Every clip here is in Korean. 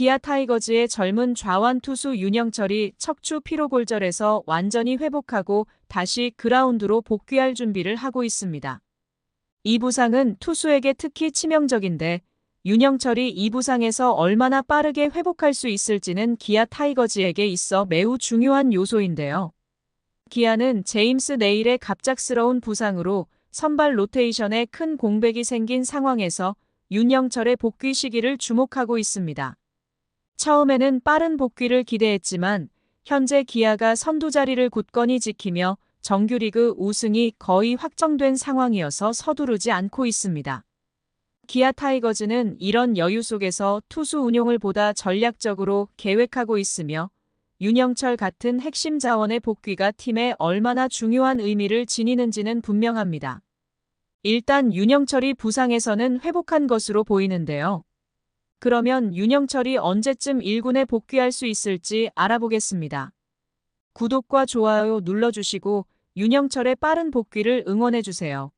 기아 타이거즈의 젊은 좌완 투수 윤영철이 척추 피로골절에서 완전히 회복하고 다시 그라운드로 복귀할 준비를 하고 있습니다. 이 부상은 투수에게 특히 치명적인데 윤영철이 이 부상에서 얼마나 빠르게 회복할 수 있을지는 기아 타이거즈에게 있어 매우 중요한 요소인데요. 기아는 제임스 네일의 갑작스러운 부상으로 선발 로테이션에 큰 공백이 생긴 상황에서 윤영철의 복귀 시기를 주목하고 있습니다. 처음에는 빠른 복귀를 기대했지만 현재 기아가 선두 자리를 굳건히 지키며 정규리그 우승이 거의 확정된 상황이어서 서두르지 않고 있습니다. 기아 타이거즈는 이런 여유 속에서 투수 운용을 보다 전략적으로 계획하고 있으며 윤영철 같은 핵심 자원의 복귀가 팀에 얼마나 중요한 의미를 지니는지는 분명합니다. 일단 윤영철이 부상에서는 회복한 것으로 보이는데요. 그러면 윤영철이 언제쯤 1군에 복귀할 수 있을지 알아보겠습니다. 구독과 좋아요 눌러주시고 윤영철의 빠른 복귀를 응원해주세요.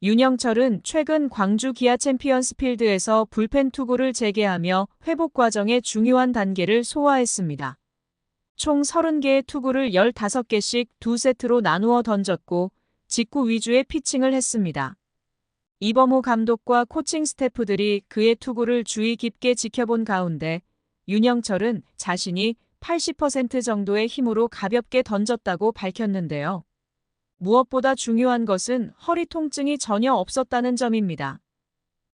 윤영철은 최근 광주 기아 챔피언스 필드에서 불펜 투구를 재개하며 회복 과정의 중요한 단계를 소화했습니다. 총 30개의 투구를 15개씩 2세트로 나누어 던졌고 직구 위주의 피칭을 했습니다. 이범호 감독과 코칭 스태프들이 그의 투구를 주의 깊게 지켜본 가운데 윤영철은 자신이 80% 정도의 힘으로 가볍게 던졌다고 밝혔는데요. 무엇보다 중요한 것은 허리 통증이 전혀 없었다는 점입니다.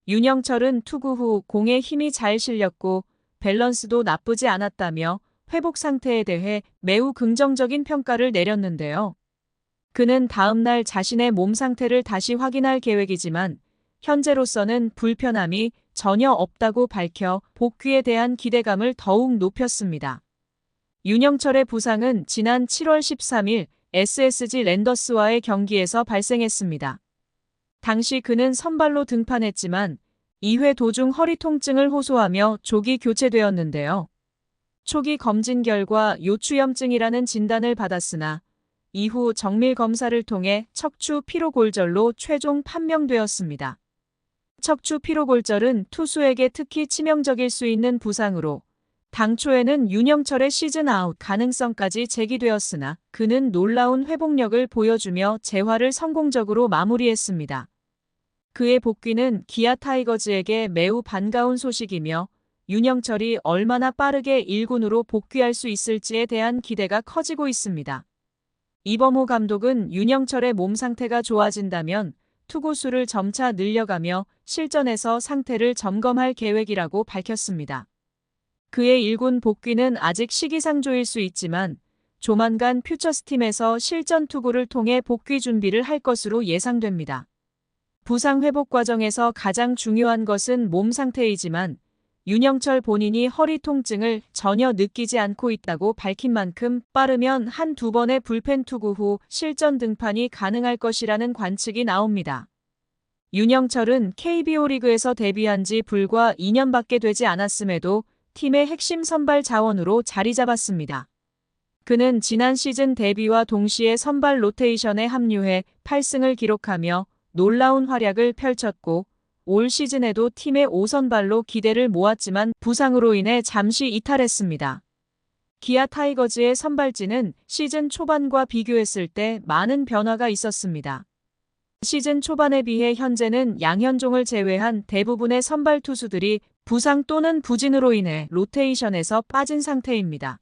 윤영철은 투구 후 공에 힘이 잘 실렸고 밸런스도 나쁘지 않았다며 회복 상태에 대해 매우 긍정적인 평가를 내렸는데요. 그는 다음 날 자신의 몸 상태를 다시 확인할 계획이지만 현재로서는 불편함이 전혀 없다고 밝혀 복귀에 대한 기대감을 더욱 높였습니다. 윤영철의 부상은 지난 7월 13일 SSG 랜더스와의 경기에서 발생했습니다. 당시 그는 선발로 등판했지만 2회 도중 허리 통증을 호소하며 조기 교체되었는데요. 초기 검진 결과 요추염증이라는 진단을 받았으나 이후 정밀 검사를 통해 척추 피로골절로 최종 판명되었습니다. 척추 피로골절은 투수에게 특히 치명적일 수 있는 부상으로 당초에는 윤영철의 시즌 아웃 가능성까지 제기되었으나 그는 놀라운 회복력을 보여주며 재활을 성공적으로 마무리했습니다. 그의 복귀는 기아 타이거즈에게 매우 반가운 소식이며 윤영철이 얼마나 빠르게 1군으로 복귀할 수 있을지에 대한 기대가 커지고 있습니다. 이범호 감독은 윤영철의 몸 상태가 좋아진다면 투구수를 점차 늘려가며 실전에서 상태를 점검할 계획이라고 밝혔습니다. 그의 1군 복귀는 아직 시기상조일 수 있지만 조만간 퓨처스팀에서 실전 투구를 통해 복귀 준비를 할 것으로 예상됩니다. 부상 회복 과정에서 가장 중요한 것은 몸 상태이지만 윤영철 본인이 허리 통증을 전혀 느끼지 않고 있다고 밝힌 만큼 빠르면 한두 번의 불펜 투구 후 실전 등판이 가능할 것이라는 관측이 나옵니다. 윤영철은 KBO 리그에서 데뷔한 지 불과 2년밖에 되지 않았음에도 팀의 핵심 선발 자원으로 자리 잡았습니다. 그는 지난 시즌 데뷔와 동시에 선발 로테이션에 합류해 8승을 기록하며 놀라운 활약을 펼쳤고 올 시즌에도 팀의 5선발로 기대를 모았지만 부상으로 인해 잠시 이탈했습니다. 기아 타이거즈의 선발진은 시즌 초반과 비교했을 때 많은 변화가 있었습니다. 시즌 초반에 비해 현재는 양현종을 제외한 대부분의 선발 투수들이 부상 또는 부진으로 인해 로테이션에서 빠진 상태입니다.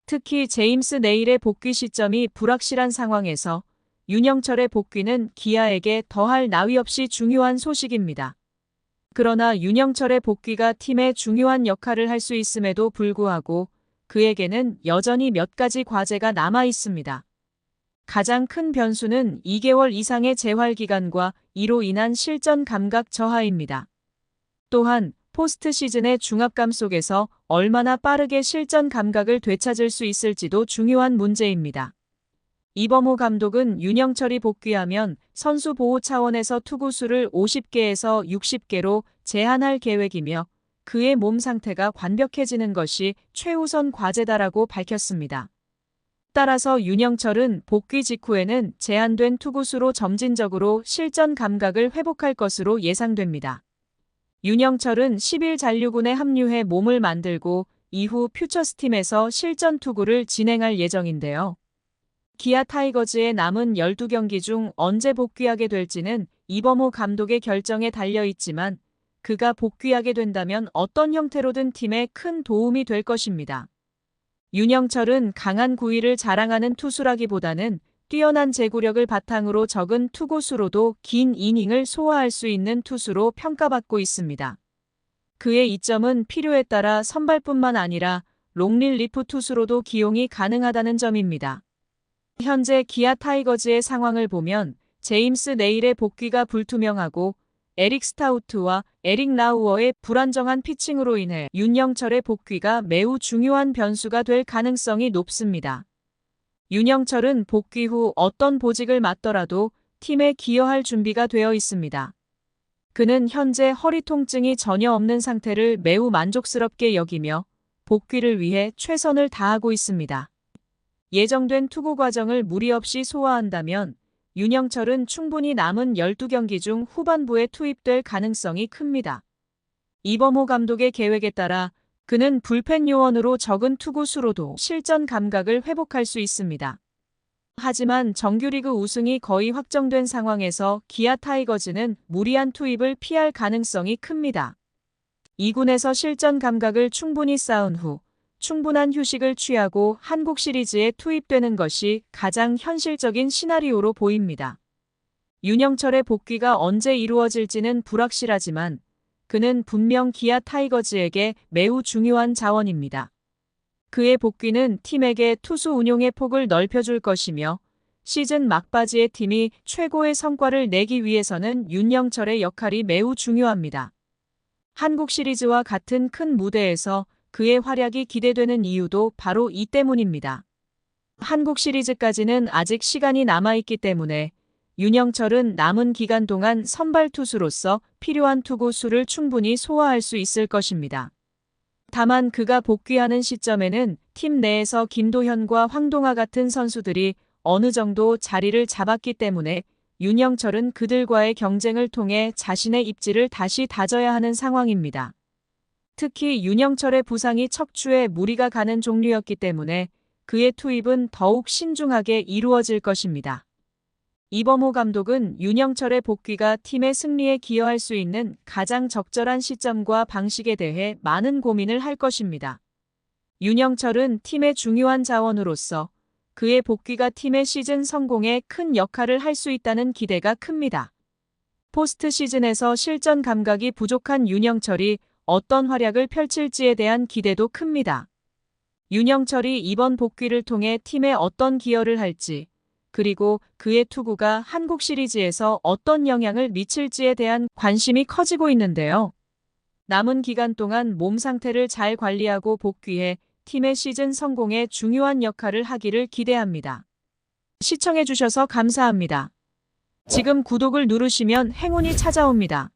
특히 제임스 네일의 복귀 시점이 불확실한 상황에서 윤영철의 복귀는 기아에게 더할 나위 없이 중요한 소식입니다. 그러나 윤영철의 복귀가 팀의 중요한 역할을 할 수 있음에도 불구하고 그에게는 여전히 몇 가지 과제가 남아 있습니다. 가장 큰 변수는 2개월 이상의 재활 기간과 이로 인한 실전 감각 저하입니다. 또한 포스트 시즌의 중압감 속에서 얼마나 빠르게 실전 감각을 되찾을 수 있을지도 중요한 문제입니다. 이범호 감독은 윤영철이 복귀하면 선수 보호 차원에서 투구수를 50개에서 60개로 제한할 계획이며 그의 몸 상태가 완벽해지는 것이 최우선 과제다라고 밝혔습니다. 따라서 윤영철은 복귀 직후에는 제한된 투구수로 점진적으로 실전 감각을 회복할 것으로 예상됩니다. 윤영철은 10일 잔류군에 합류해 몸을 만들고 이후 퓨처스팀에서 실전 투구를 진행할 예정인데요. 기아 타이거즈의 남은 12경기 중 언제 복귀하게 될지는 이범호 감독의 결정에 달려 있지만 그가 복귀하게 된다면 어떤 형태로든 팀에 큰 도움이 될 것입니다. 윤영철은 강한 구위를 자랑하는 투수라기보다는 뛰어난 제구력을 바탕으로 적은 투구수로도 긴 이닝을 소화할 수 있는 투수로 평가받고 있습니다. 그의 이점은 필요에 따라 선발뿐만 아니라 롱릴리프 투수로도 기용이 가능하다는 점입니다. 현재 기아 타이거즈의 상황을 보면 제임스 네일의 복귀가 불투명하고 에릭 스타우트와 에릭 라우어의 불안정한 피칭으로 인해 윤영철의 복귀가 매우 중요한 변수가 될 가능성이 높습니다. 윤영철은 복귀 후 어떤 보직을 맡더라도 팀에 기여할 준비가 되어 있습니다. 그는 현재 허리 통증이 전혀 없는 상태를 매우 만족스럽게 여기며 복귀를 위해 최선을 다하고 있습니다. 예정된 투구 과정을 무리 없이 소화한다면 윤영철은 충분히 남은 12경기 중 후반부에 투입될 가능성이 큽니다. 이범호 감독의 계획에 따라 그는 불펜 요원으로 적은 투구 수로도 실전 감각을 회복할 수 있습니다. 하지만 정규리그 우승이 거의 확정된 상황에서 기아 타이거즈는 무리한 투입을 피할 가능성이 큽니다. 2군에서 실전 감각을 충분히 쌓은 후 충분한 휴식을 취하고 한국 시리즈에 투입되는 것이 가장 현실적인 시나리오로 보입니다. 윤영철의 복귀가 언제 이루어질지는 불확실하지만 그는 분명 기아 타이거즈에게 매우 중요한 자원입니다. 그의 복귀는 팀에게 투수 운용의 폭을 넓혀줄 것이며 시즌 막바지의 팀이 최고의 성과를 내기 위해서는 윤영철의 역할이 매우 중요합니다. 한국 시리즈와 같은 큰 무대에서 그의 활약이 기대되는 이유도 바로 이 때문입니다. 한국 시리즈까지는 아직 시간이 남아있기 때문에 윤영철은 남은 기간 동안 선발 투수로서 필요한 투구 수를 충분히 소화할 수 있을 것입니다. 다만 그가 복귀하는 시점에는 팀 내에서 김도현과 황동하 같은 선수들이 어느 정도 자리를 잡았기 때문에 윤영철은 그들과의 경쟁을 통해 자신의 입지를 다시 다져야 하는 상황입니다. 특히 윤영철의 부상이 척추에 무리가 가는 종류였기 때문에 그의 투입은 더욱 신중하게 이루어질 것입니다. 이범호 감독은 윤영철의 복귀가 팀의 승리에 기여할 수 있는 가장 적절한 시점과 방식에 대해 많은 고민을 할 것입니다. 윤영철은 팀의 중요한 자원으로서 그의 복귀가 팀의 시즌 성공에 큰 역할을 할 수 있다는 기대가 큽니다. 포스트 시즌에서 실전 감각이 부족한 윤영철이 어떤 활약을 펼칠지에 대한 기대도 큽니다. 윤영철이 이번 복귀를 통해 팀에 어떤 기여를 할지, 그리고 그의 투구가 한국 시리즈에서 어떤 영향을 미칠지에 대한 관심이 커지고 있는데요. 남은 기간 동안 몸 상태를 잘 관리하고 복귀해 팀의 시즌 성공에 중요한 역할을 하기를 기대합니다. 시청해주셔서 감사합니다. 지금 구독을 누르시면 행운이 찾아옵니다.